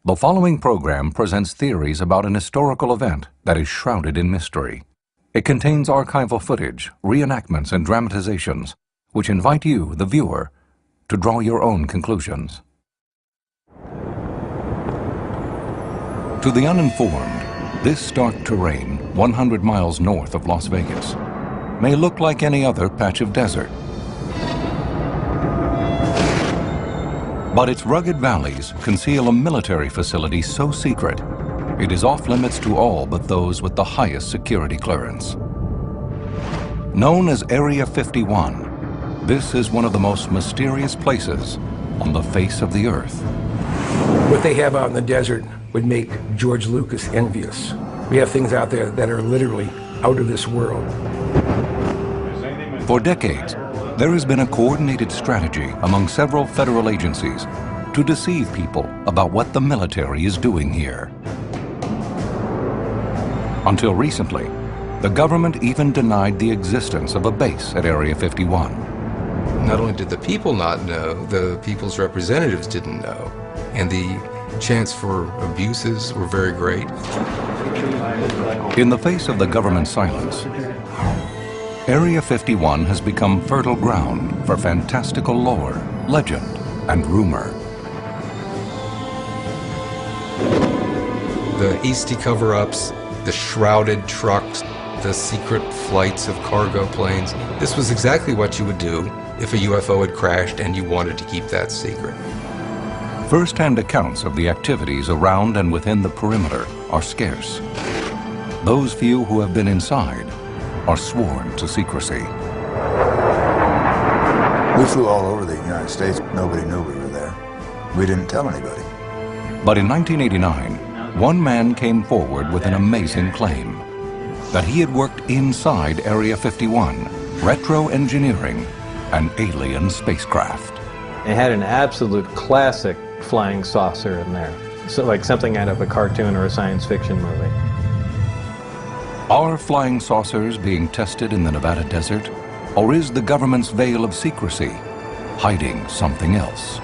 The following program presents theories about an historical event that is shrouded in mystery. It contains archival footage, reenactments, and dramatizations, which invite you, the viewer, to draw your own conclusions. To the uninformed, this stark terrain, 100 miles north of Las Vegas, may look like any other patch of desert. But its rugged valleys conceal a military facility so secret, it is off limits to all but those with the highest security clearance. Known as Area 51, this is one of the most mysterious places on the face of the Earth. What they have out in the desert would make George Lucas envious. We have things out there that are literally out of this world. For decades, there has been a coordinated strategy among several federal agencies to deceive people about what the military is doing here. Until recently, the government even denied the existence of a base at Area 51. Not only did the people not know, the people's representatives didn't know, and the chance for abuses were very great. In the face of the government's silence, Area 51 has become fertile ground for fantastical lore, legend, and rumor. The hasty cover-ups, the shrouded trucks, the secret flights of cargo planes. This was exactly what you would do if a UFO had crashed and you wanted to keep that secret. First-hand accounts of the activities around and within the perimeter are scarce. Those few who have been inside are sworn to secrecy. We flew all over the United States. Nobody knew we were there. We didn't tell anybody. But in 1989, one man came forward with an amazing claim that he had worked inside Area 51, retro engineering an alien spacecraft. It had an absolute classic flying saucer in there. So like something out of a cartoon or a science fiction movie. Are flying saucers being tested in the Nevada desert? Or is the government's veil of secrecy hiding something else?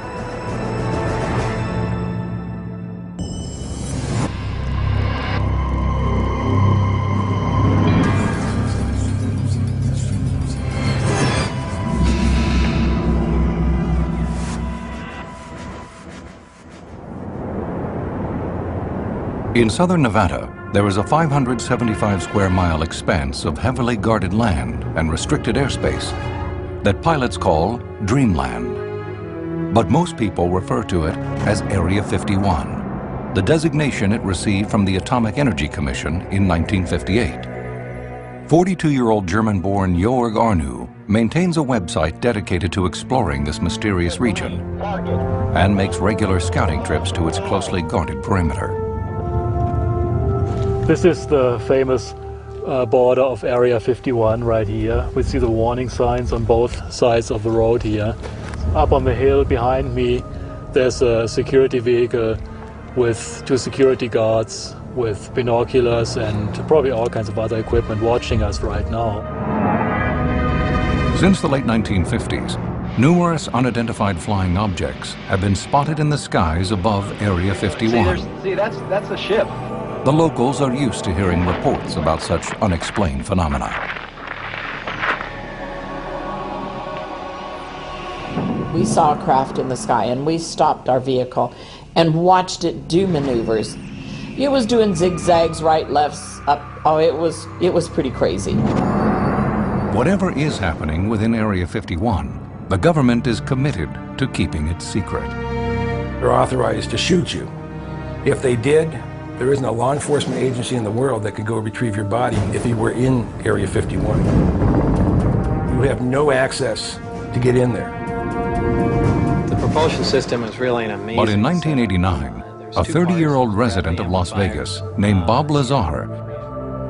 In southern Nevada, there is a 575 square mile expanse of heavily guarded land and restricted airspace that pilots call Dreamland. But most people refer to it as Area 51, the designation it received from the Atomic Energy Commission in 1958. 42-year-old German-born Jörg Arnu maintains a website dedicated to exploring this mysterious region and makes regular scouting trips to its closely guarded perimeter. This is the famous border of Area 51 right here. We see the warning signs on both sides of the road here. Up on the hill behind me, there's a security vehicle with 2 security guards with binoculars and probably all kinds of other equipment watching us right now. Since the late 1950s, numerous unidentified flying objects have been spotted in the skies above Area 51. See, that's a ship. The locals are used to hearing reports about such unexplained phenomena. We saw a craft in the sky and we stopped our vehicle and watched it do maneuvers. It was doing zigzags, right, lefts, up. Oh, it was pretty crazy. Whatever is happening within Area 51, the government is committed to keeping it secret. They're authorized to shoot you. If they did, there isn't a law enforcement agency in the world that could go retrieve your body if you were in Area 51. You have no access to get in there. The propulsion system is really an amazing... But in 1989, a 30-year-old resident of Las Vegas named Bob Lazar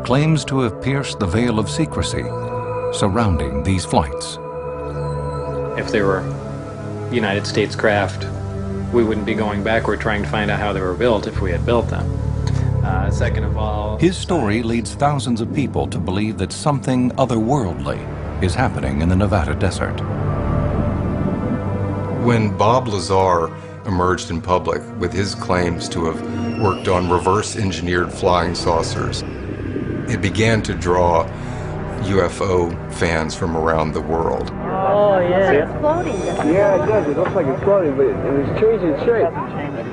claims to have pierced the veil of secrecy surrounding these flights. If they were United States craft, we wouldn't be going backward trying to find out how they were built if we had built them. Second of all... His story leads thousands of people to believe that something otherworldly is happening in the Nevada desert. When Bob Lazar emerged in public with his claims to have worked on reverse-engineered flying saucers, it began to draw UFO fans from around the world. Oh, yeah. It's floating. Yeah, it does. It looks like it's floating, but it's changing shape.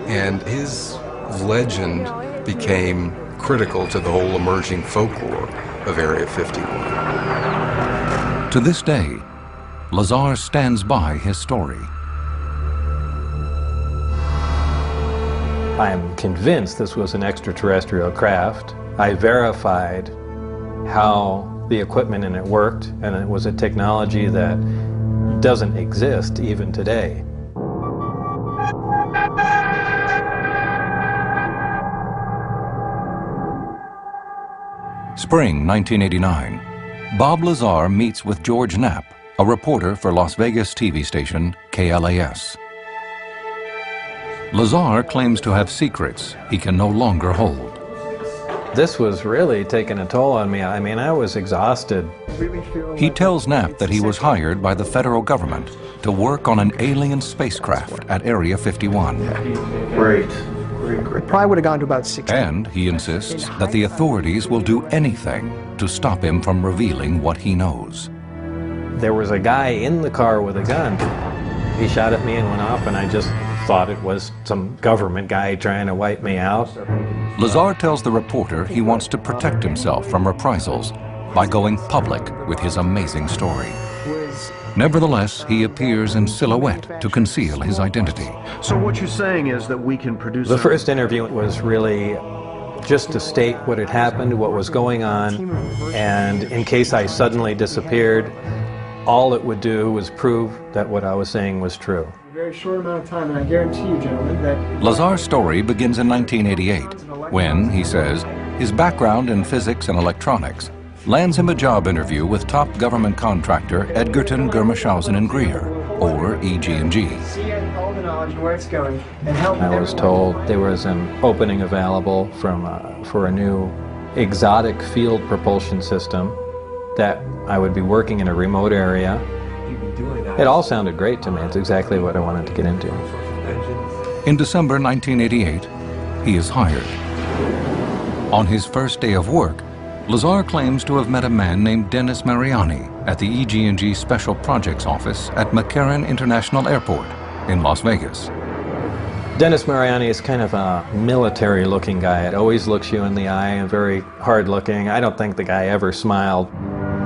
And his legend became critical to the whole emerging folklore of Area 51. To this day, Lazar stands by his story. I am convinced this was an extraterrestrial craft. I verified how the equipment in it worked, and it was a technology that doesn't exist even today. Spring 1989. Bob Lazar meets with George Knapp, a reporter for Las Vegas TV station KLAS. Lazar claims to have secrets he can no longer hold. This was really taking a toll on me. I mean, I was exhausted. He tells Knapp that he was hired by the federal government to work on an alien spacecraft at Area 51. Great. Probably would have gone to about 60. And he insists that the authorities will do anything to stop him from revealing what he knows. There was a guy in the car with a gun. He shot at me and went off, and I just thought it was some government guy trying to wipe me out. Lazar tells the reporter he wants to protect himself from reprisals by going public with his amazing story. Nevertheless, he appears in silhouette to conceal his identity. So what you're saying is that we can produce... The first interview was really just to state what had happened, what was going on, and in case I suddenly disappeared, all it would do was prove that what I was saying was true. A very short amount of time, and I guarantee you, gentlemen, that... Lazar's story begins in 1988, when, he says, his background in physics and electronics lands him a job interview with top government contractor Edgerton, Gurmishausen and Greer, or EG&G. I was told there was an opening available for a new exotic field propulsion system, that I would be working in a remote area. It all sounded great to me. It's exactly what I wanted to get into. In December 1988, he is hired. On his first day of work, Lazar claims to have met a man named Dennis Mariani at the EG&G Special Projects Office at McCarran International Airport in Las Vegas. Dennis Mariani is kind of a military-looking guy. It always looks you in the eye and very hard-looking. I don't think the guy ever smiled.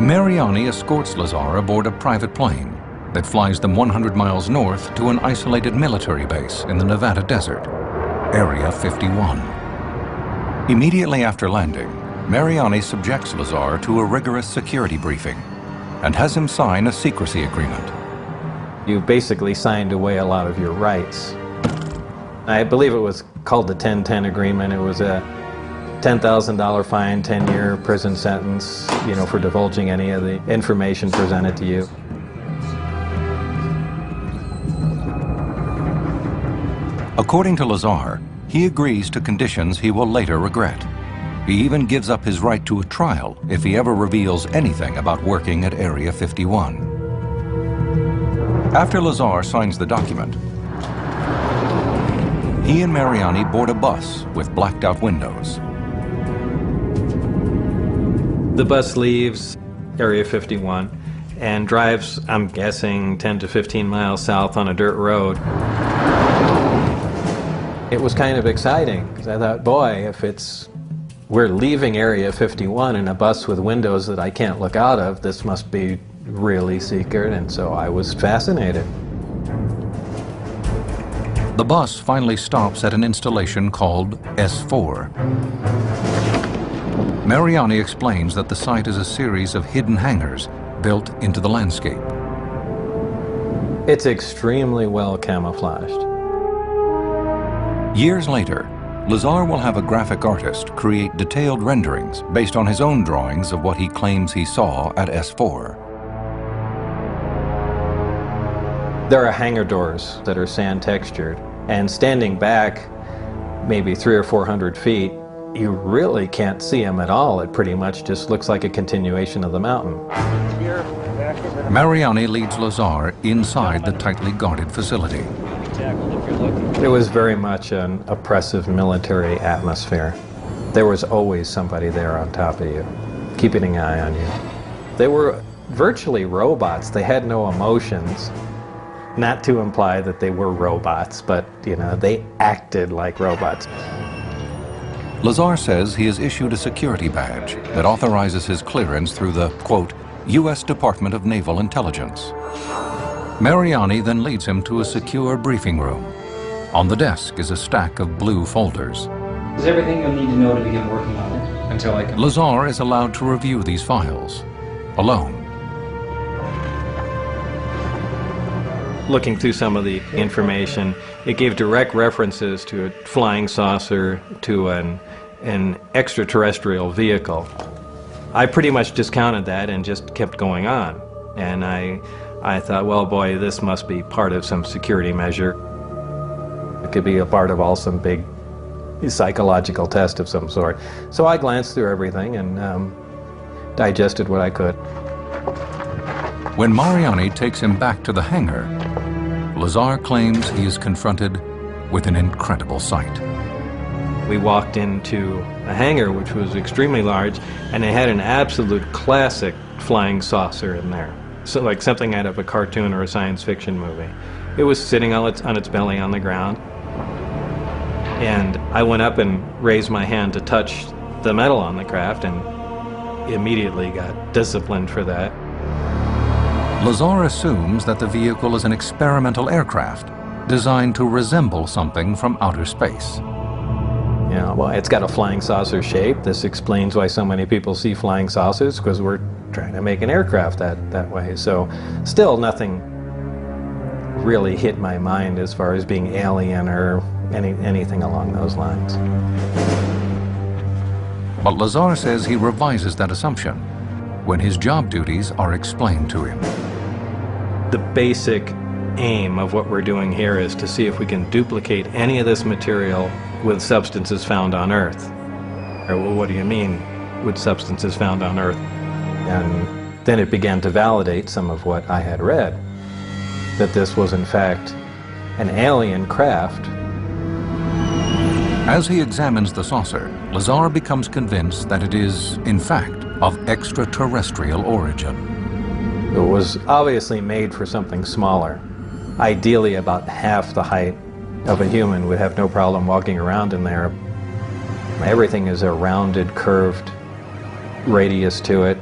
Mariani escorts Lazar aboard a private plane that flies them 100 miles north to an isolated military base in the Nevada desert, Area 51. Immediately after landing, Mariani subjects Lazar to a rigorous security briefing and has him sign a secrecy agreement. You basically signed away a lot of your rights. I believe it was called the 10-10 agreement. It was a $10,000 fine, 10-year prison sentence, for divulging any of the information presented to you. According to Lazar, he agrees to conditions he will later regret. He even gives up his right to a trial if he ever reveals anything about working at Area 51. After Lazar signs the document, he and Mariani board a bus with blacked out windows. The bus leaves Area 51 and drives, I'm guessing, 10 to 15 miles south on a dirt road. It was kind of exciting, because I thought, boy, we're leaving Area 51 in a bus with windows that I can't look out of, this must be really secret, and so I was fascinated. The bus finally stops at an installation called S4. Mariani explains that the site is a series of hidden hangars built into the landscape. It's extremely well camouflaged. Years later, Lazar will have a graphic artist create detailed renderings based on his own drawings of what he claims he saw at S4. There are hangar doors that are sand textured, and standing back maybe 300 or 400 feet, you really can't see them at all. It pretty much just looks like a continuation of the mountain. Mariani leads Lazar inside the tightly guarded facility. reaction if you're lucky. It was very much an oppressive military atmosphere. There was always somebody there on top of you, keeping an eye on you. They were virtually robots. They had no emotions. Not to imply that they were robots, but, you know, they acted like robots. Lazar says he is issued a security badge that authorizes his clearance through the, quote, U.S. Department of Naval Intelligence. Mariani then leads him to a secure briefing room. On the desk is a stack of blue folders. Is everything you'll need to know to begin working on it? Until I can... Lazar is allowed to review these files, alone. Looking through some of the information, it gave direct references to a flying saucer, to an extraterrestrial vehicle. I pretty much discounted that and just kept going on. And I thought, well, boy, this must be part of some security measure. It could be a part of some big psychological test of some sort. So I glanced through everything and digested what I could. When Mariani takes him back to the hangar, Lazar claims he is confronted with an incredible sight. We walked into a hangar which was extremely large, and it had an absolute classic flying saucer in there. So like something out of a cartoon or a science fiction movie. It was sitting on its belly on the ground. And I went up and raised my hand to touch the metal on the craft and immediately got disciplined for that. Lazar assumes that the vehicle is an experimental aircraft designed to resemble something from outer space. You know, well, it's got a flying saucer shape. This explains why so many people see flying saucers, because we're trying to make an aircraft that way. So still nothing really hit my mind as far as being alien or anything along those lines. But Lazar says he revises that assumption when his job duties are explained to him. The basic aim of what we're doing here is to see if we can duplicate any of this material with substances found on Earth. Or, well, what do you mean with substances found on Earth? And then it began to validate some of what I had read, that this was in fact an alien craft. As he examines the saucer, Lazar becomes convinced that it is, in fact, of extraterrestrial origin. It was obviously made for something smaller. Ideally about half the height of a human would have no problem walking around in there. Everything is a rounded, curved radius to it.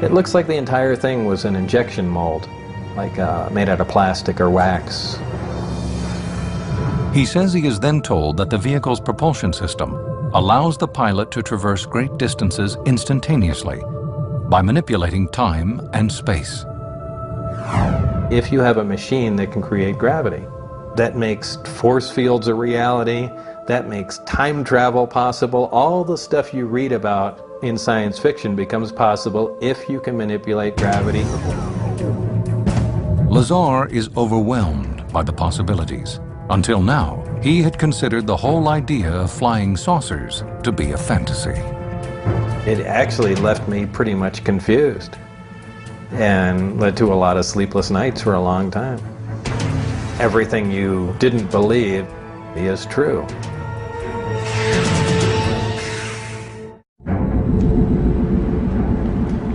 It looks like the entire thing was an injection mold, like made out of plastic or wax. He says he is then told that the vehicle's propulsion system allows the pilot to traverse great distances instantaneously by manipulating time and space. If you have a machine that can create gravity, that makes force fields a reality, that makes time travel possible, all the stuff you read about in science fiction becomes possible if you can manipulate gravity. Lazar is overwhelmed by the possibilities. Until now, he had considered the whole idea of flying saucers to be a fantasy. It actually left me pretty much confused and led to a lot of sleepless nights for a long time. Everything you didn't believe is true.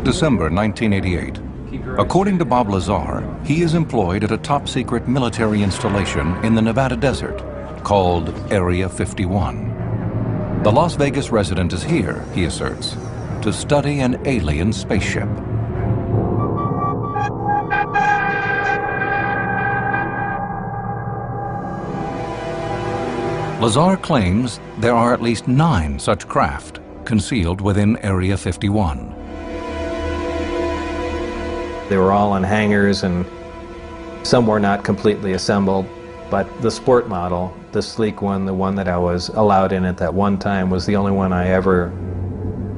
December 1988. According to Bob Lazar, he is employed at a top-secret military installation in the Nevada desert called Area 51. The Las Vegas resident is here, he asserts, to study an alien spaceship. Lazar claims there are at least 9 such craft concealed within Area 51. They were all in hangars and some were not completely assembled, but the sport model, the sleek one, the one that I was allowed in at that one time, was the only one I ever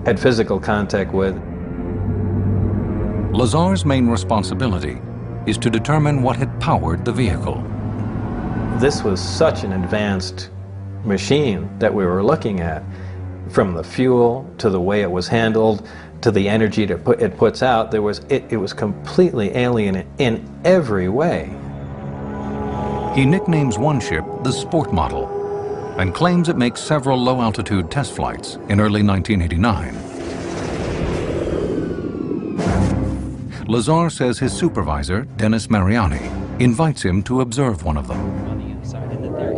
had physical contact with. Lazar's main responsibility is to determine what had powered the vehicle. This was such an advanced machine that we were looking at, from the fuel to the way it was handled to the energy that it puts out. It was completely alien in every way. He nicknames one ship the Sport Model and claims it makes several low-altitude test flights in early 1989. Lazar says his supervisor, Dennis Mariani, invites him to observe one of them.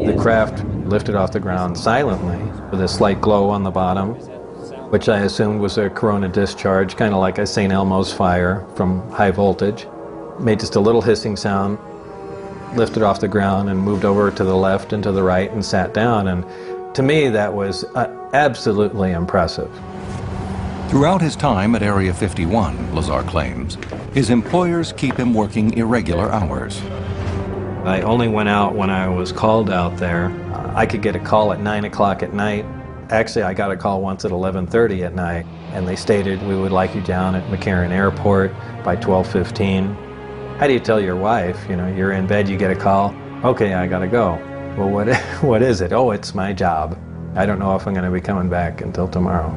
The craft lifted off the ground silently with a slight glow on the bottom, which I assumed was a corona discharge, kind of like a St. Elmo's fire from high voltage. Made just a little hissing sound, lifted off the ground and moved over to the left and to the right and sat down. And to me, that was absolutely impressive. Throughout his time at Area 51, Lazar claims, his employers keep him working irregular hours. I only went out when I was called out there. I could get a call at 9 o'clock at night. Actually, I got a call once at 11:30 at night, and they stated, we would like you down at McCarran Airport by 12:15. How do you tell your wife, you know, you're in bed, you get a call, okay, I gotta go. Well, what is it? Oh, it's my job. I don't know if I'm gonna be coming back until tomorrow.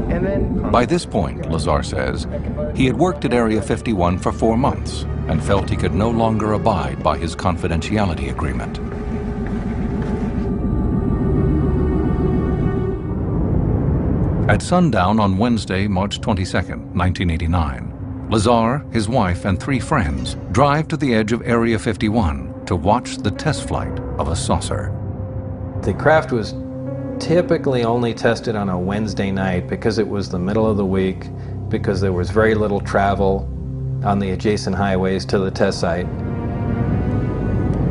And then, By this point, Lazar says, he had worked at Area 51 for 4 months and felt he could no longer abide by his confidentiality agreement. At sundown on Wednesday, March 22nd, 1989, Lazar, his wife, and 3 friends drive to the edge of Area 51 to watch the test flight of a saucer. The craft was typically only tested on a Wednesday night because it was the middle of the week, because there was very little travel on the adjacent highways to the test site.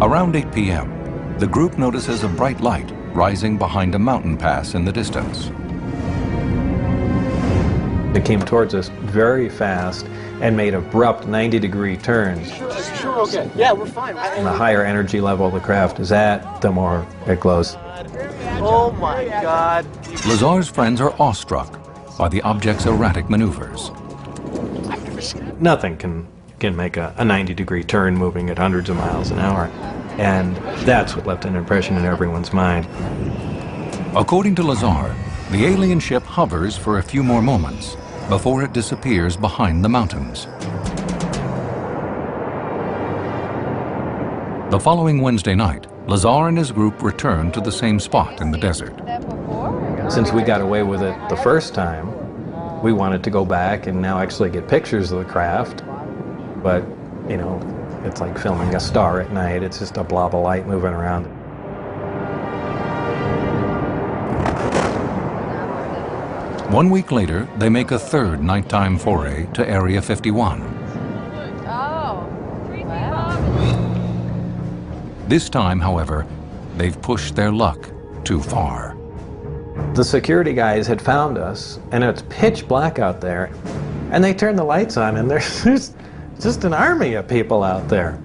Around 8 p.m., the group notices a bright light rising behind a mountain pass in the distance. It came towards us very fast and made abrupt 90-degree turns. sure, okay. Yeah, we're fine. And the higher energy level the craft is at, the more it glows. Oh my God. Lazar's friends are awestruck by the object's erratic maneuvers. Nothing can make a 90-degree turn moving at hundreds of miles an hour. And that's what left an impression in everyone's mind. According to Lazar, the alien ship hovers for a few more moments before it disappears behind the mountains. The following Wednesday night, Lazar and his group return to the same spot in the desert. Since we got away with it the first time, we wanted to go back and now actually get pictures of the craft. But, you know, it's like filming a star at night. It's just a blob of light moving around. One week later, they make a third nighttime foray to Area 51. This time, however, they've pushed their luck too far. The security guys had found us, and it's pitch black out there, and they turned the lights on, and there's just an army of people out there.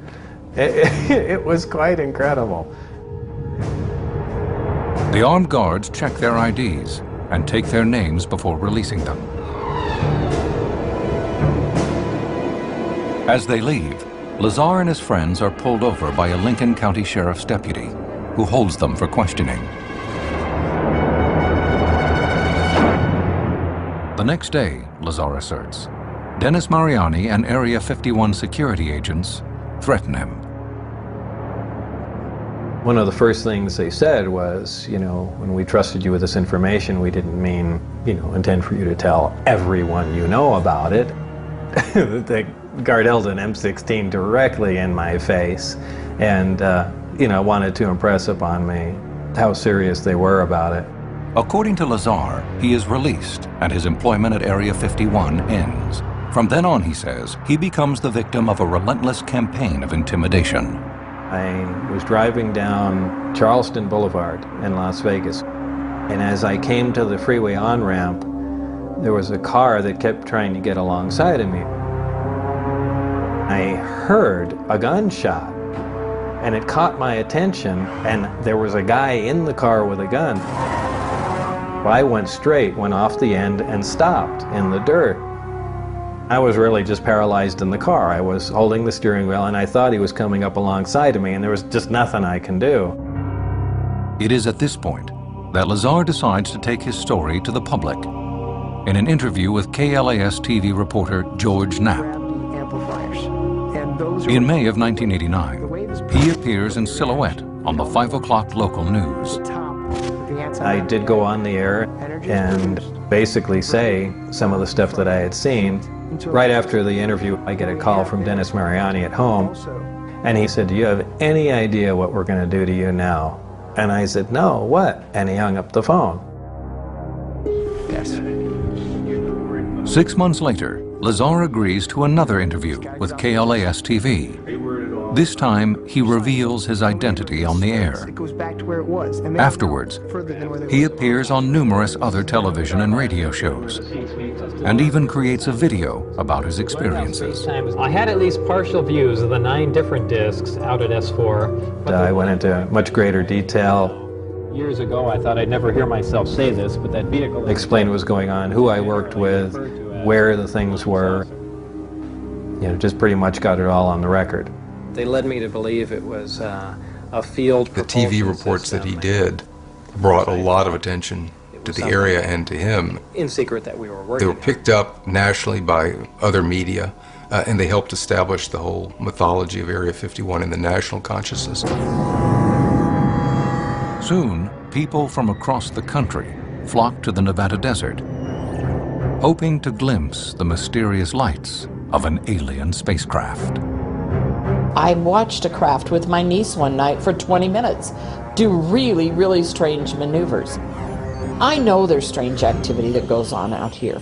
It was quite incredible. The armed guards check their IDs and take their names before releasing them. As they leave, Lazar and his friends are pulled over by a Lincoln County Sheriff's deputy, who holds them for questioning. The next day, Lazar asserts, Dennis Mariani and Area 51 security agents threaten him. One of the first things they said was, you know, when we trusted you with this information, we didn't mean, you know, intend for you to tell everyone you know about it. The guard held an M16 directly in my face and, you know, wanted to impress upon me how serious they were about it. According to Lazar, he is released and his employment at Area 51 ends. From then on, he says, he becomes the victim of a relentless campaign of intimidation. I was driving down Charleston Boulevard in Las Vegas, and as I came to the freeway on-ramp, there was a car that kept trying to get alongside of me. I heard a gunshot, and it caught my attention, and there was a guy in the car with a gun. Well, I went straight, went off the end, and stopped in the dirt. I was really just paralyzed in the car. I was holding the steering wheel, and I thought he was coming up alongside of me, and there was just nothing I can do. It is at this point that Lazar decides to take his story to the public. In an interview with KLAS TV reporter George Knapp. In May of 1989, he appears in silhouette on the 5 o'clock local news. I did go on the air and basically say some of the stuff that I had seen. Right after the interview, I get a call from Dennis Mariani at home, and he said, "Do you have any idea what we're going to do to you now?" And I said, "No, what?" And he hung up the phone. Yes. 6 months later, Lazar agrees to another interview with KLAS-TV. This time, he reveals his identity on the air. Afterwards, he appears on numerous other television and radio shows, and even creates a video about his experiences. I had at least partial views of the 9 different discs out at S4. I went into much greater detail. Years ago, I thought I'd never hear myself say this, but that vehicle explained what was going on, who I worked with, where the things were. You know, just pretty much got it all on the record. They led me to believe it was a field. The TV reports that he did brought a lot of attention to the area and to him. In secret that we were working. They were picked up nationally by other media, and they helped establish the whole mythology of Area 51 in the national consciousness. Soon, people from across the country flocked to the Nevada desert, hoping to glimpse the mysterious lights of an alien spacecraft. I watched a craft with my niece one night for 20 minutes do really, really strange maneuvers. I know there's strange activity that goes on out here.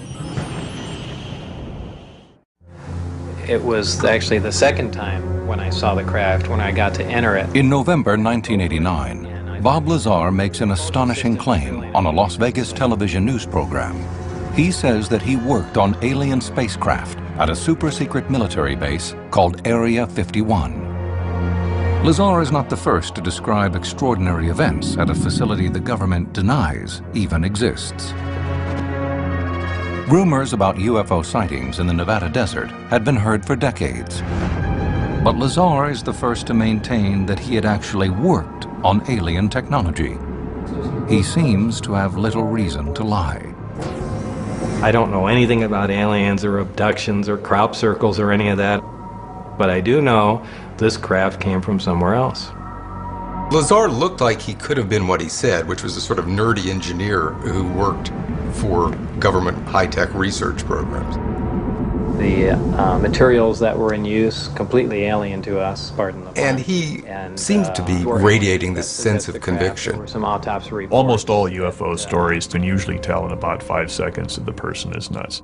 It was actually the second time when I saw the craft, when I got to enter it. In November 1989, Bob Lazar makes an astonishing claim on a Las Vegas television news program. He says that he worked on alien spacecraft at a super-secret military base called Area 51. Lazar is not the first to describe extraordinary events at a facility the government denies even exists. Rumors about UFO sightings in the Nevada desert had been heard for decades. But Lazar is the first to maintain that he had actually worked on alien technology. He seems to have little reason to lie. I don't know anything about aliens or abductions or crop circles or any of that, but I do know this craft came from somewhere else. Lazar looked like he could have been what he said, which was a sort of nerdy engineer who worked for government high-tech research programs. The materials that were in use, completely alien to us, pardon the pun. And he seemed to be radiating this sense of conviction. Almost all UFO stories can usually tell in about 5 seconds that the person is nuts.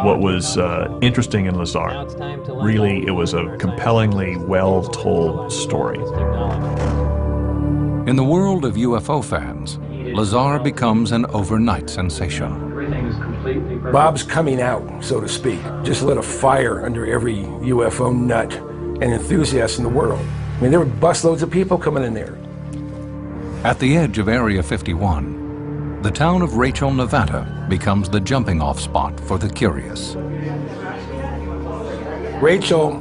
What was interesting in Lazar, really, it was a compellingly well-told story. In the world of UFO fans, Lazar becomes an overnight sensation. Bob's coming out, so to speak, just lit a fire under every UFO nut and enthusiast in the world. I mean, there were busloads of people coming in there. At the edge of Area 51, the town of Rachel, Nevada becomes the jumping-off spot for the curious. Rachel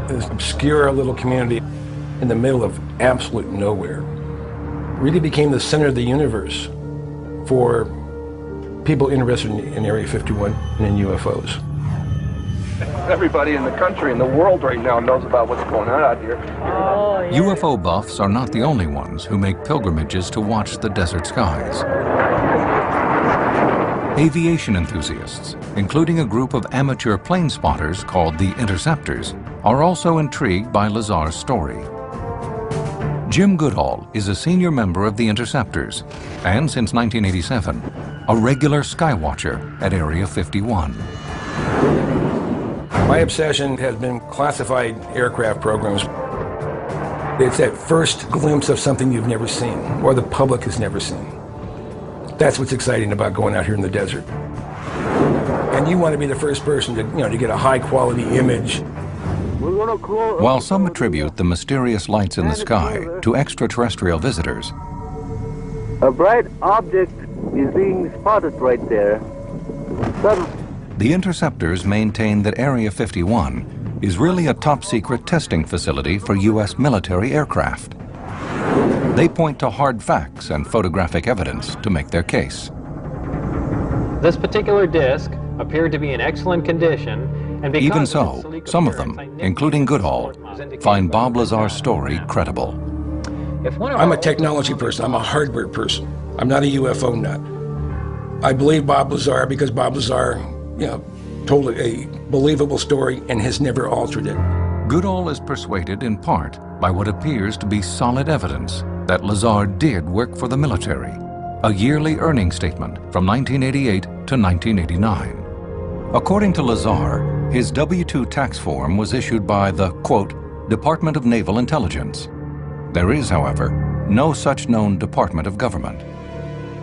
is an obscure little community in the middle of absolute nowhere. Really became the center of the universe for people interested in Area 51 and in UFOs. Everybody in the country and the world right now knows about what's going on out here. UFO buffs are not the only ones who make pilgrimages to watch the desert skies. Aviation enthusiasts, including a group of amateur plane spotters called the Interceptors, are also intrigued by Lazar's story. Jim Goodall is a senior member of the Interceptors, and since 1987, a regular skywatcher at Area 51. My obsession has been classified aircraft programs. It's that first glimpse of something you've never seen, or the public has never seen. That's what's exciting about going out here in the desert. And you want to be the first person to get a high-quality image. While some attribute the mysterious lights in the sky to extraterrestrial visitors, A bright object is being spotted right there. the Interceptors maintain that Area 51 is really a top-secret testing facility for U.S. military aircraft. They point to hard facts and photographic evidence to make their case. This particular disc appeared to be in excellent condition Even so, some of them, including Goodall, find Bob Lazar's story credible. I'm a technology person. I'm a hardware person. I'm not a UFO nut. I believe Bob Lazar because Bob Lazar, told a believable story and has never altered it. Goodall is persuaded in part by what appears to be solid evidence that Lazar did work for the military, a yearly earnings statement from 1988 to 1989. According to Lazar, his W-2 tax form was issued by the, quote, Department of Naval Intelligence. There is, however, no such known department of government.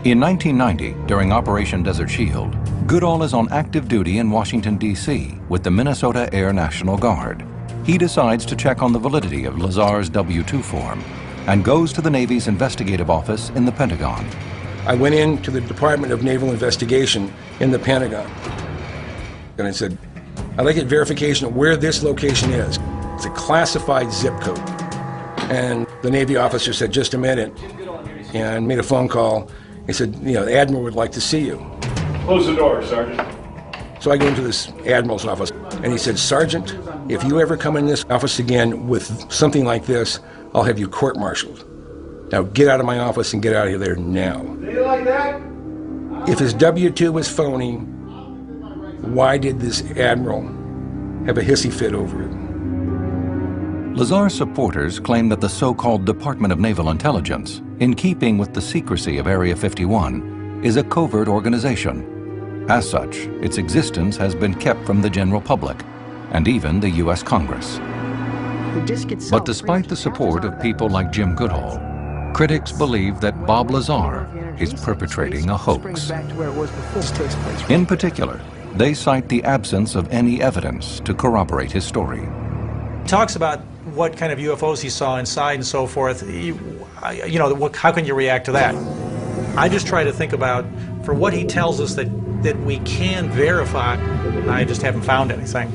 In 1990, during Operation Desert Shield, Goodall is on active duty in Washington, D.C. with the Minnesota Air National Guard. He decides to check on the validity of Lazar's W-2 form and goes to the Navy's investigative office in the Pentagon. I went into the Department of Naval Investigation in the Pentagon, and I said, I'd like a verification of where this location is. It's a classified zip code. And the Navy officer said, just a minute, and made a phone call. He said, the Admiral would like to see you. Close the door, Sergeant. So I go into this Admiral's office, and he said, Sergeant, if you ever come in this office again with something like this, I'll have you court-martialed. Now get out of my office and get out of there now. Do you like that? If his W-2 was phony, why did this Admiral have a hissy fit over it? Lazar's supporters claim that the so-called Department of Naval Intelligence, in keeping with the secrecy of Area 51, is a covert organization. As such, its existence has been kept from the general public, and even the U.S. Congress. But despite the support of people like Jim Goodall, critics believe that Bob Lazar is perpetrating a hoax. In particular, they cite the absence of any evidence to corroborate his story. He talks about what kind of UFOs he saw inside and so forth. How can you react to that? I just try to think about, for what he tells us that we can verify, I just haven't found anything.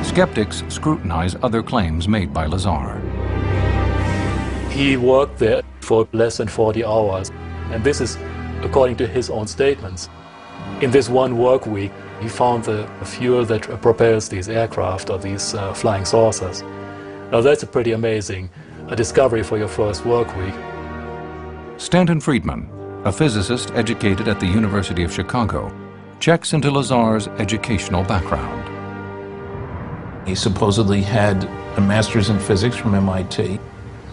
Skeptics scrutinize other claims made by Lazar. He worked there for less than 40 hours, and this is according to his own statements. In this one work week, he found the fuel that propels these aircraft or these flying saucers. Now that's a pretty amazing discovery for your first work week. Stanton Friedman, a physicist educated at the University of Chicago, checks into Lazar's educational background. He supposedly had a master's in physics from MIT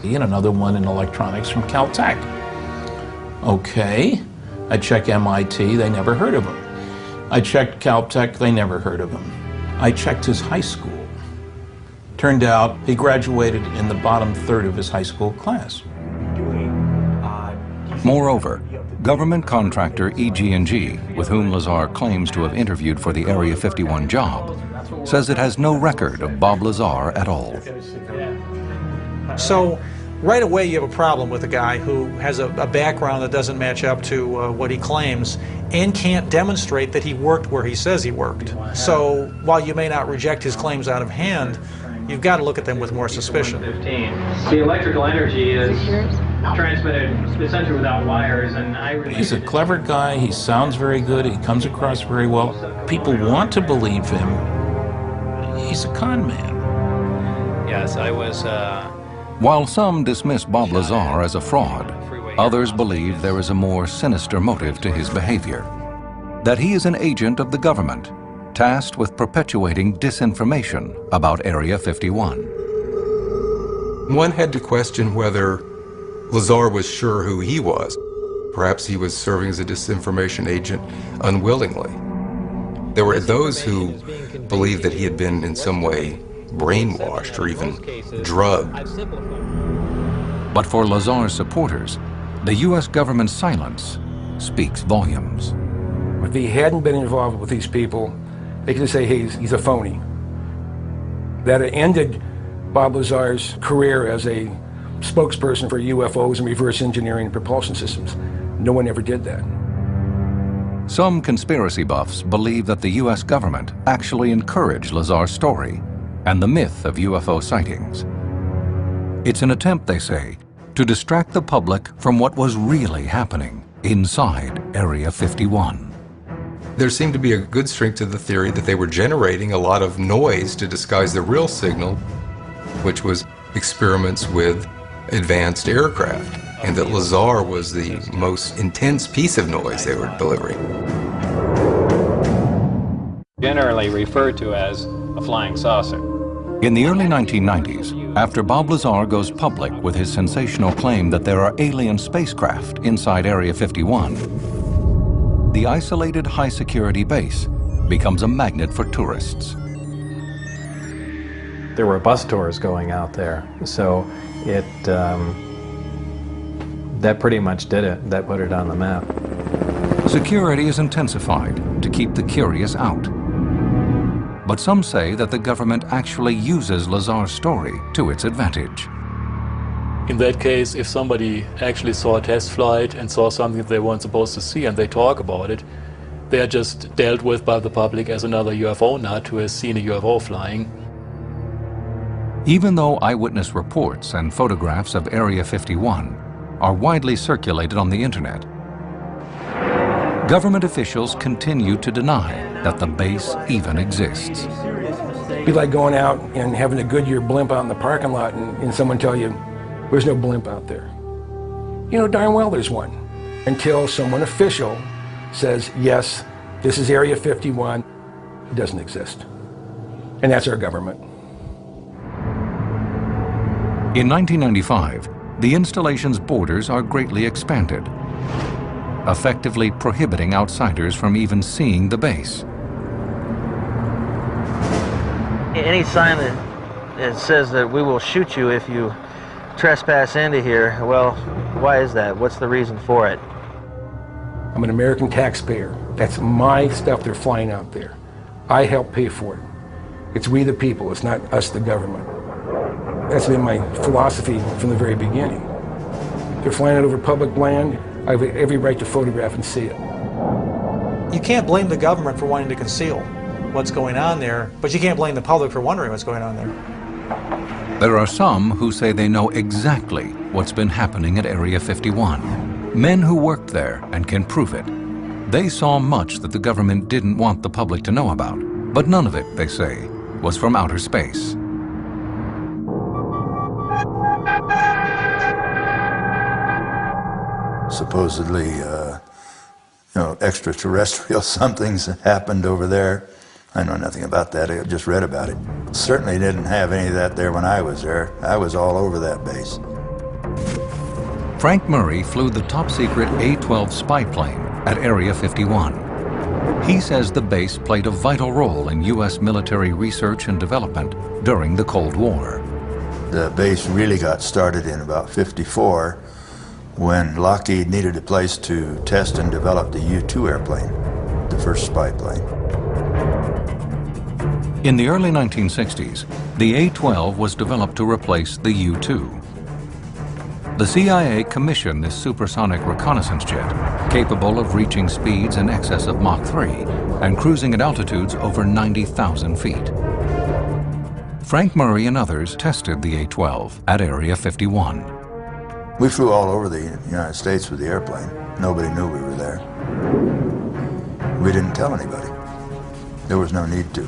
and another one in electronics from Caltech. Okay, I check MIT, they never heard of him. I checked Caltech, they never heard of him. I checked his high school. Turned out he graduated in the bottom third of his high school class. Moreover, government contractor EG&G, with whom Lazar claims to have interviewed for the Area 51 job, says it has no record of Bob Lazar at all. So, right away you have a problem with a guy who has a background that doesn't match up to what he claims and can't demonstrate that he worked where he says he worked. So, while you may not reject his claims out of hand, you've got to look at them with more suspicion. The electrical energy is transmitted essentially without wires, and He's a clever guy, he sounds very good, he comes across very well. People want to believe him. He's a con man. Yes, I was... While some dismiss Bob Lazar as a fraud, others believe there is a more sinister motive to his behavior. That he is an agent of the government, tasked with perpetuating disinformation about Area 51. One had to question whether Lazar was sure who he was. Perhaps he was serving as a disinformation agent unwillingly. There were those who believed that he had been in some way brainwashed or even drugged. But for Lazar's supporters, the U.S. government's silence speaks volumes. If he hadn't been involved with these people, they could just say, hey, he's a phony. That ended Bob Lazar's career as a spokesperson for UFOs and reverse engineering and propulsion systems. No one ever did that. Some conspiracy buffs believe that the U.S. government actually encouraged Lazar's story and the myth of UFO sightings. It's an attempt, they say, to distract the public from what was really happening inside Area 51. There seemed to be a good strength to the theory that they were generating a lot of noise to disguise the real signal, which was experiments with advanced aircraft, and that Lazar was the most intense piece of noise they were delivering. Generally referred to as a flying saucer. In the early 1990s, after Bob Lazar goes public with his sensational claim that there are alien spacecraft inside Area 51, the isolated high-security base becomes a magnet for tourists. There were bus tours going out there, so that pretty much did it. That put it on the map. Security is intensified to keep the curious out. But some say that the government actually uses Lazar's story to its advantage. In that case, if somebody actually saw a test flight and saw something that they weren't supposed to see and they talk about it, they are just dealt with by the public as another UFO nut who has seen a UFO flying. Even though eyewitness reports and photographs of Area 51 are widely circulated on the internet, government officials continue to deny that the base even exists. It'd be like going out and having a Goodyear blimp out in the parking lot and someone tell you, there's no blimp out there. You know darn well there's one. Until someone official says, yes, this is Area 51, it doesn't exist. And that's our government. In 1995, the installation's borders are greatly expanded, effectively prohibiting outsiders from even seeing the base. Any sign that says that we will shoot you if you trespass into here, well, why is that? What's the reason for it? I'm an American taxpayer. That's my stuff they're flying out there. I help pay for it. It's we the people, it's not us the government. That's been my philosophy from the very beginning. They're flying it over public land. I have every right to photograph and see it. You can't blame the government for wanting to conceal what's going on there, but you can't blame the public for wondering what's going on there. There are some who say they know exactly what's been happening at Area 51. Men who worked there and can prove it. They saw much that the government didn't want the public to know about, but none of it, they say, was from outer space. Supposedly, extraterrestrial something's happened over there. I know nothing about that, I just read about it. Certainly didn't have any of that there when I was there. I was all over that base. Frank Murray flew the top-secret A-12 spy plane at Area 51. He says the base played a vital role in U.S. military research and development during the Cold War. The base really got started in about '54 when Lockheed needed a place to test and develop the U-2 airplane, the first spy plane. In the early 1960s, the A-12 was developed to replace the U-2. The CIA commissioned this supersonic reconnaissance jet, capable of reaching speeds in excess of Mach 3 and cruising at altitudes over 90,000 feet. Frank Murray and others tested the A-12 at Area 51. We flew all over the United States with the airplane. Nobody knew we were there. We didn't tell anybody. There was no need to.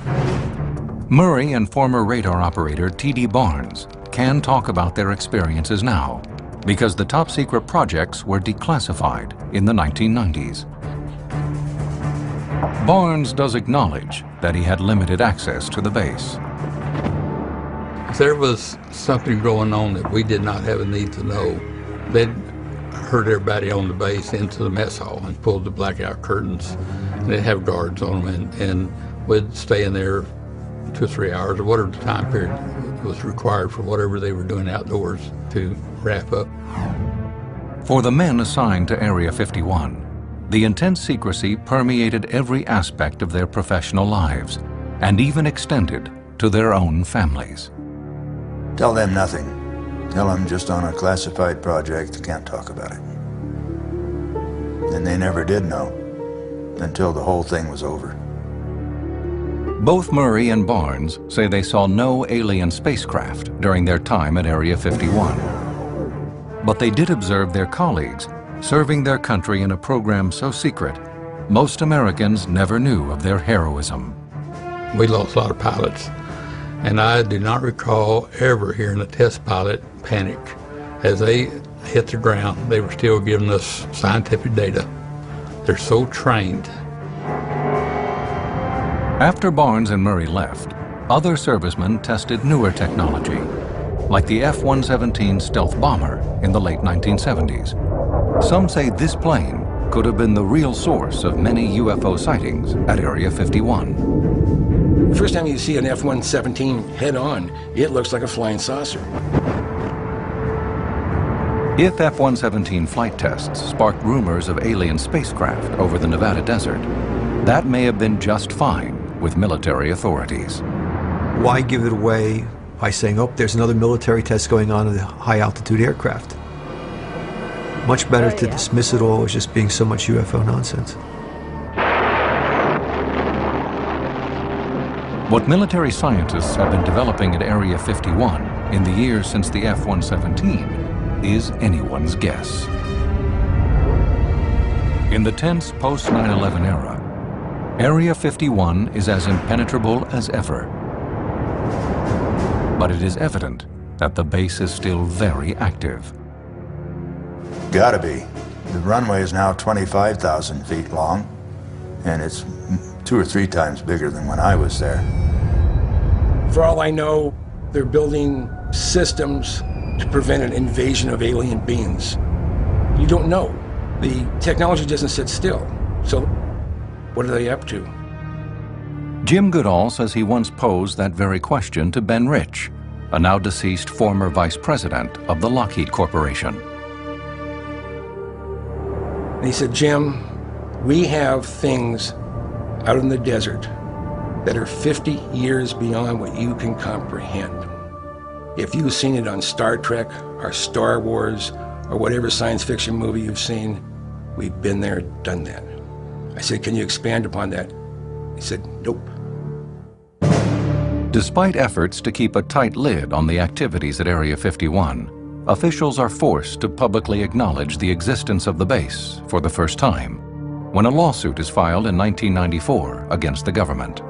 Murray and former radar operator T.D. Barnes can talk about their experiences now because the top-secret projects were declassified in the 1990s. Barnes does acknowledge that he had limited access to the base. There was something going on that we did not have a need to know. They'd herd everybody on the base into the mess hall and pulled the blackout curtains. And they'd have guards on them, and we'd stay in there 2 or 3 hours, or whatever the time period was required for whatever they were doing outdoors to wrap up. For the men assigned to Area 51, the intense secrecy permeated every aspect of their professional lives and even extended to their own families. Tell them nothing. Tell them just on a classified project, can't talk about it. And they never did know until the whole thing was over. Both Murray and Barnes say they saw no alien spacecraft during their time at Area 51. But they did observe their colleagues serving their country in a program so secret most Americans never knew of their heroism. We lost a lot of pilots, and I do not recall ever hearing a test pilot panic. As they hit the ground, they were still giving us scientific data. They're so trained. After Barnes and Murray left, other servicemen tested newer technology, like the F-117 stealth bomber in the late 1970s. Some say this plane could have been the real source of many UFO sightings at Area 51. The first time you see an F-117 head-on, it looks like a flying saucer. If F-117 flight tests sparked rumors of alien spacecraft over the Nevada desert, that may have been just fine with military authorities. Why give it away by saying, oh, there's another military test going on with a high-altitude aircraft? Much better to dismiss it all as just being so much UFO nonsense. What military scientists have been developing at Area 51 in the years since the F-117 is anyone's guess. In the tense post-9/11 era, Area 51 is as impenetrable as ever. But it is evident that the base is still very active. Gotta be. The runway is now 25,000 feet long, and it's 2 or 3 times bigger than when I was there. For all I know, they're building systems to prevent an invasion of alien beings. You don't know. The technology doesn't sit still. So what are they up to? Jim Goodall says he once posed that very question to Ben Rich, a now deceased former vice president of the Lockheed Corporation. And he said, Jim, we have things out in the desert that are 50 years beyond what you can comprehend. If you've seen it on Star Trek or Star Wars or whatever science fiction movie you've seen, we've been there, done that. I said, can you expand upon that? He said, nope. Despite efforts to keep a tight lid on the activities at Area 51, officials are forced to publicly acknowledge the existence of the base for the first time when a lawsuit is filed in 1994 against the government.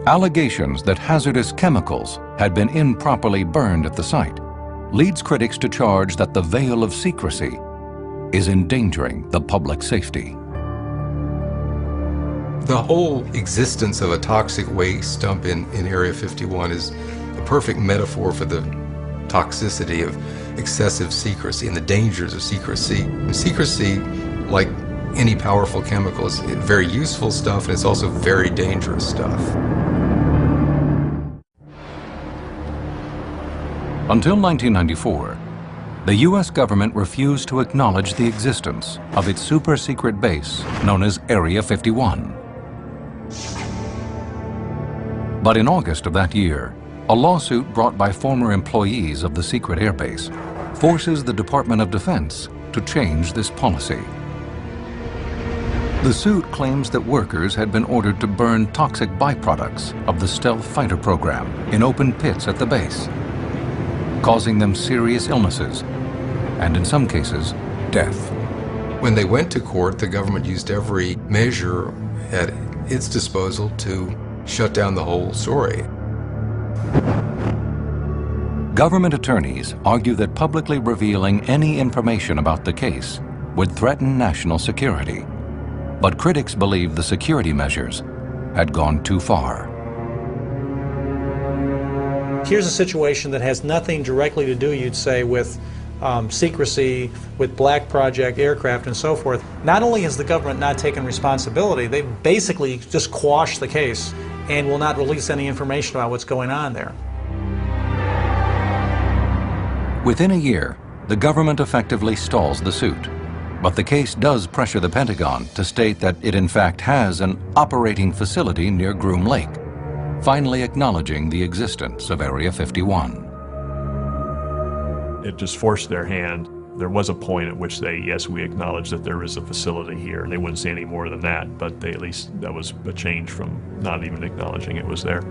Allegations that hazardous chemicals had been improperly burned at the site leads critics to charge that the veil of secrecy is endangering the public safety. The whole existence of a toxic waste dump in Area 51 is a perfect metaphor for the toxicity of excessive secrecy and the dangers of secrecy. And secrecy, like any powerful chemical, is very useful stuff, and it's also very dangerous stuff. Until 1994, the U.S. government refused to acknowledge the existence of its super-secret base known as Area 51. But in August of that year, a lawsuit brought by former employees of the secret airbase forces the Department of Defense to change this policy. The suit claims that workers had been ordered to burn toxic byproducts of the stealth fighter program in open pits at the base, causing them serious illnesses and, in some cases, death. When they went to court, the government used every measure at its disposal to shut down the whole story. Government attorneys argue that publicly revealing any information about the case would threaten national security. But critics believe the security measures had gone too far. Here's a situation that has nothing directly to do, you'd say, with secrecy, with Black Project aircraft and so forth. Not only has the government not taken responsibility, they basically just quashed the case and will not release any information about what's going on there. Within a year, the government effectively stalls the suit. But the case does pressure the Pentagon to state that it in fact has an operating facility near Groom Lake, finally acknowledging the existence of Area 51. It just forced their hand. There was a point at which they, yes, we acknowledge that there is a facility here. They wouldn't say any more than that, but they at least, that was a change from not even acknowledging it was there.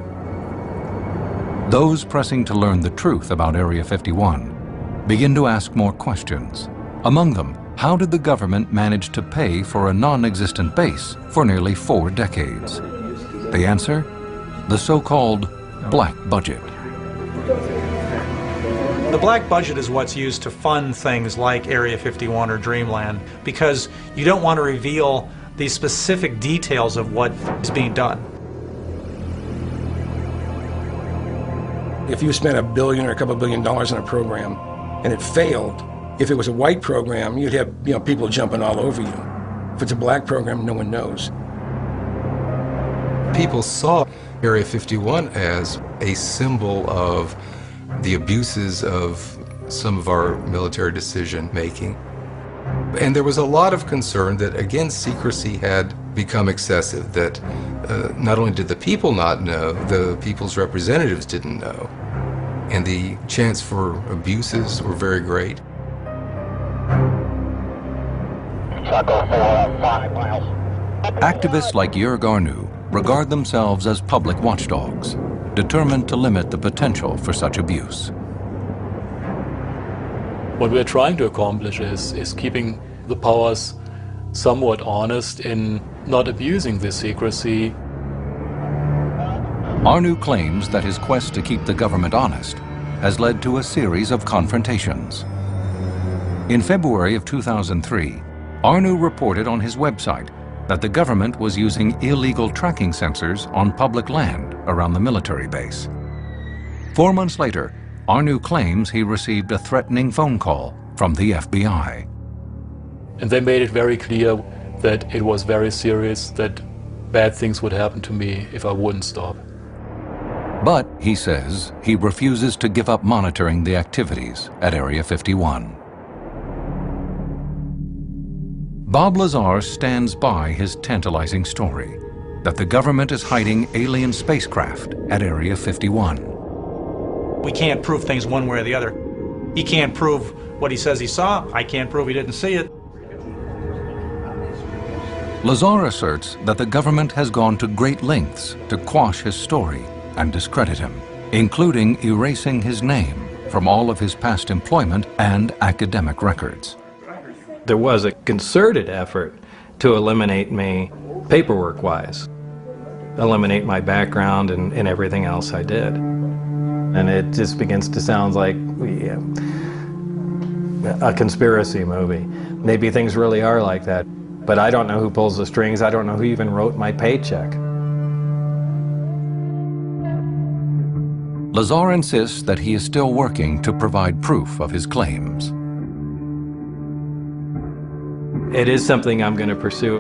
Those pressing to learn the truth about Area 51 begin to ask more questions. Among them, How did the government manage to pay for a non-existent base for nearly 4 decades? The answer? The so-called black budget. The black budget is what's used to fund things like Area 51 or Dreamland because you don't want to reveal the specific details of what is being done. If you spent $1 billion or a couple $1 billion on a program and it failed, if it was a white program, you'd have people jumping all over you. If it's a black program, no one knows. People saw Area 51 as a symbol of the abuses of some of our military decision making. And there was a lot of concern that, again, secrecy had become excessive, that not only did the people not know, the people's representatives didn't know. And the chance for abuses were very great. Activists like Yer Garnu regard themselves as public watchdogs, determined to limit the potential for such abuse. What we're trying to accomplish is keeping the powers somewhat honest in not abusing this secrecy. Arnu claims that his quest to keep the government honest has led to a series of confrontations. In February of 2003, Arnu reported on his website that the government was using illegal tracking sensors on public land around the military base. 4 months later, Arnu claims he received a threatening phone call from the FBI. And they made it very clear that it was very serious, that bad things would happen to me if I wouldn't stop. But, he says, he refuses to give up monitoring the activities at Area 51. Bob Lazar stands by his tantalizing story that the government is hiding alien spacecraft at Area 51. We can't prove things one way or the other. He can't prove what he says he saw. I can't prove he didn't see it. Lazar asserts that the government has gone to great lengths to quash his story and discredit him, including erasing his name from all of his past employment and academic records. There was a concerted effort to eliminate me paperwork-wise, eliminate my background and everything else I did. And it just begins to sound like a conspiracy movie. Maybe things really are like that, but I don't know who pulls the strings. I don't know who even wrote my paycheck. Lazar insists that he is still working to provide proof of his claims. It is something I'm going to pursue.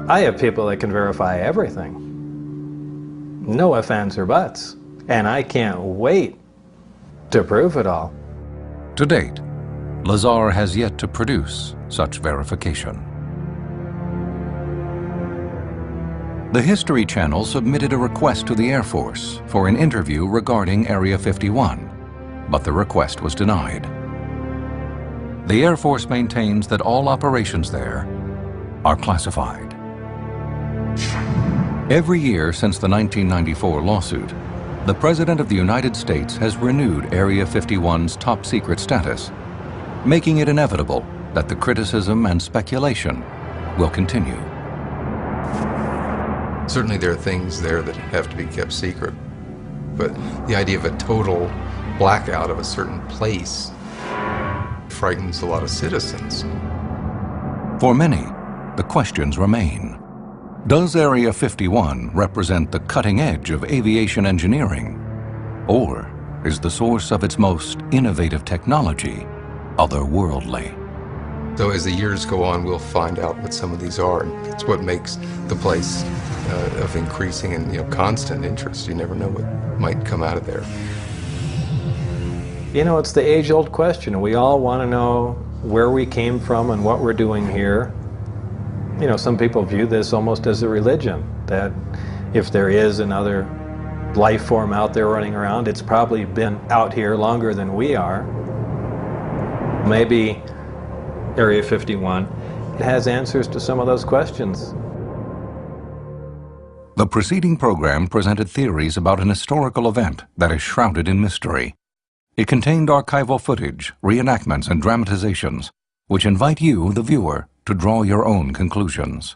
I have people that can verify everything. No ifs, ands, or buts. And I can't wait to prove it all. To date, Lazar has yet to produce such verification. The History Channel submitted a request to the Air Force for an interview regarding Area 51, but the request was denied. The Air Force maintains that all operations there are classified. Every year since the 1994 lawsuit, the President of the United States has renewed Area 51's top secret status, making it inevitable that the criticism and speculation will continue. Certainly there are things there that have to be kept secret, but the idea of a total blackout of a certain place frightens a lot of citizens. For many, the questions remain. Does Area 51 represent the cutting edge of aviation engineering? Or is the source of its most innovative technology otherworldly? So as the years go on, we'll find out what some of these are, and it's what makes the place of increasing and constant interest. You never know what might come out of there. You know, it's the age-old question. We all want to know where we came from and what we're doing here. You know, some people view this almost as a religion, that if there is another life form out there running around, it's probably been out here longer than we are. Maybe Area 51 has answers to some of those questions. The preceding program presented theories about an historical event that is shrouded in mystery. It contained archival footage, reenactments, and dramatizations which invite you, the viewer, to draw your own conclusions.